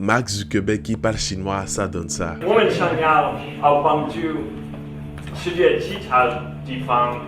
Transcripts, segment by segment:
Mark Zuckerberg qui parle chinois, ça donne ça. 我们想要帮助世界其他地方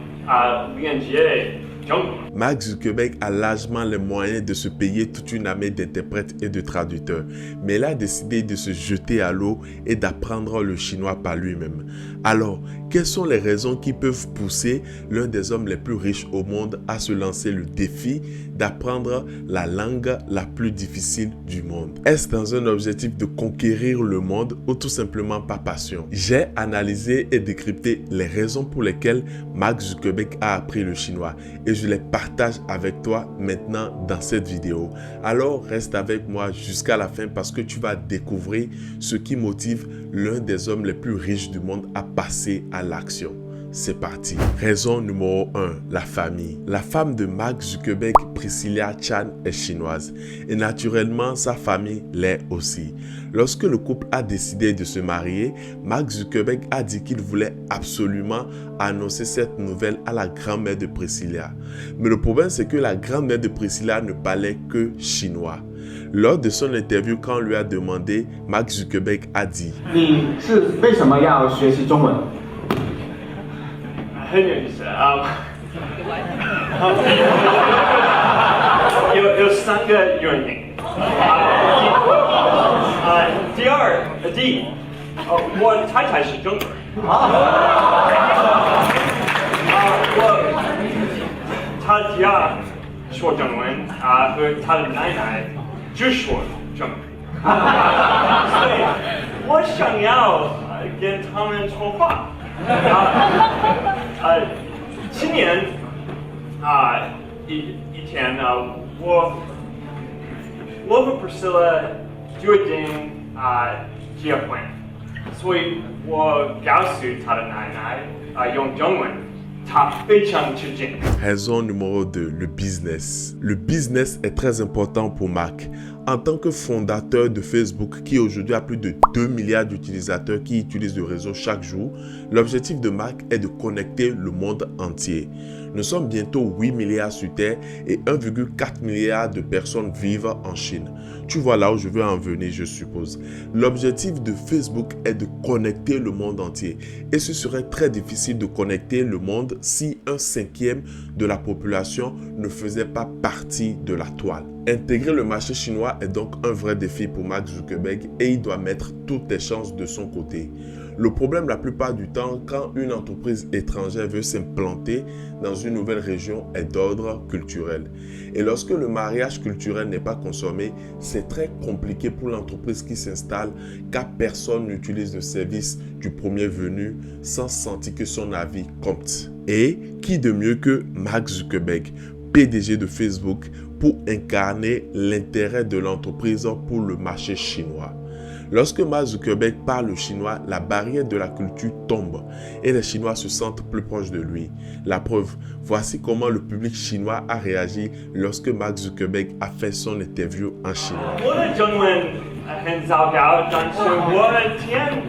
连接中文。 Mark Zuckerberg a largement les moyens de se payer toute une armée d'interprètes et de traducteurs, mais il a décidé de se jeter à l'eau et d'apprendre le chinois par lui-même. Alors, quelles sont les raisons qui peuvent pousser l'un des hommes les plus riches au monde à se lancer le défi d'apprendre la langue la plus difficile du monde? Est-ce dans un objectif de conquérir le monde ou tout simplement par passion? J'ai analysé et décrypté les raisons pour lesquelles Mark Zuckerberg a appris le chinois et je les partage avec toi maintenant dans cette vidéo. Alors reste avec moi jusqu'à la fin parce que tu vas découvrir ce qui motive l'un des hommes les plus riches du monde à passer à l'action. C'est parti. Raison numéro 1, la famille. La femme de Mark Zuckerberg, Priscilla Chan, est chinoise et naturellement sa famille l'est aussi. Lorsque le couple a décidé de se marier, Mark Zuckerberg a dit qu'il voulait absolument annoncer cette nouvelle à la grand-mère de Priscilla. Mais le problème c'est que la grand-mère de Priscilla ne parlait que chinois. Lors de son interview, quand on lui a demandé, Mark Zuckerberg a dit 你是为什么要学习中文？ 很有意思有三个原因。第一，我太太是中国人。他家说中文和他的奶奶只说中文，所以我想要跟他们说话。今年一天我和 Priscilla 决定结婚，所以我告诉他的奶奶用中文。 Raison numéro 2, le business. Le business est très important pour Mark. En tant que fondateur de Facebook, qui aujourd'hui a plus de 2 milliards d'utilisateurs qui utilisent le réseau chaque jour, l'objectif de Mark est de connecter le monde entier. Nous sommes bientôt 8 milliards sur Terre et 1,4 milliard de personnes vivent en Chine. Tu vois là où je veux en venir, je suppose. L'objectif de Facebook est de connecter le monde entier. Et ce serait très difficile de connecter le monde si 1/5 de la population ne faisait pas partie de la toile. Intégrer le marché chinois est donc un vrai défi pour Mark Zuckerberg et il doit mettre toutes les chances de son côté. Le problème la plupart du temps, quand une entreprise étrangère veut s'implanter dans une nouvelle région, est d'ordre culturel. Et lorsque le mariage culturel n'est pas consommé, c'est très compliqué pour l'entreprise qui s'installe car personne n'utilise le service du premier venu sans sentir que son avis compte. Et qui de mieux que Mark Zuckerberg, PDG de Facebook, pour incarner l'intérêt de l'entreprise pour le marché chinois. Lorsque Mark Zuckerberg parle chinois, la barrière de la culture tombe et les Chinois se sentent plus proches de lui. La preuve, voici comment le public chinois a réagi lorsque Mark Zuckerberg a fait son interview en chinois. 我的中文很糟糕，但是我的天，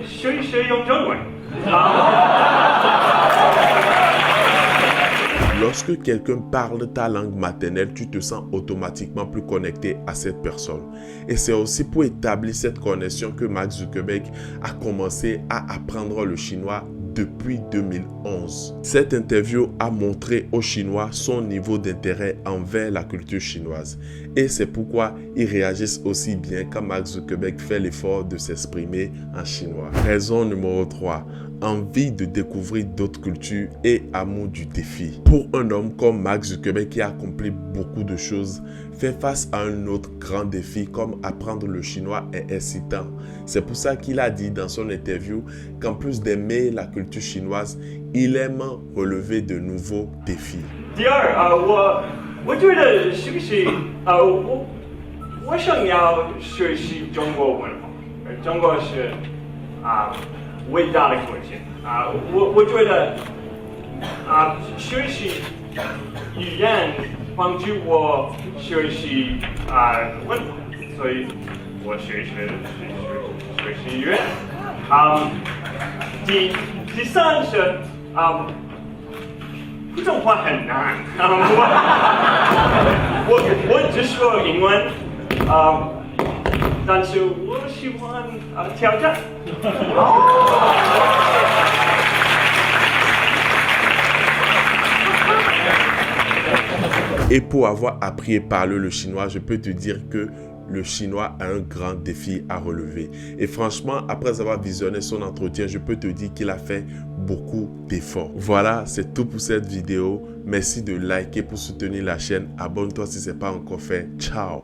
学一学用中文。Lorsque quelqu'un parle ta langue maternelle, tu te sens automatiquement plus connecté à cette personne. Et c'est aussi pour établir cette connexion que Mark Zuckerberg a commencé à apprendre le chinois depuis 2011. Cette interview a montré aux Chinois son niveau d'intérêt envers la culture chinoise. Et c'est pourquoi ils réagissent aussi bien quand Mark Zuckerberg fait l'effort de s'exprimer en chinois. Raison numéro 3. Envie de découvrir d'autres cultures et amour du défi. Pour un homme comme Mark Zuckerberg qui a accompli beaucoup de choses, faire face à un autre grand défi comme apprendre le chinois est excitant. C'est pour ça qu'il a dit dans son interview qu'en plus d'aimer la culture chinoise, il aime relever de nouveaux défis. 第二我觉得是不是我想要学习中国文化，中国是伟大的国家我觉得学习语言帮助我学习文化，所以我学习语言。第三是普通话很难，我只说英文但是我喜欢挑战。Et pour avoir appris et parlé le chinois, je peux te dire que le chinois a un grand défi à relever. Et franchement, après avoir visionné son entretien, je peux te dire qu'il a fait beaucoup d'efforts. Voilà, c'est tout pour cette vidéo. Merci de liker pour soutenir la chaîne. Abonne-toi si ce n'est pas encore fait. Ciao!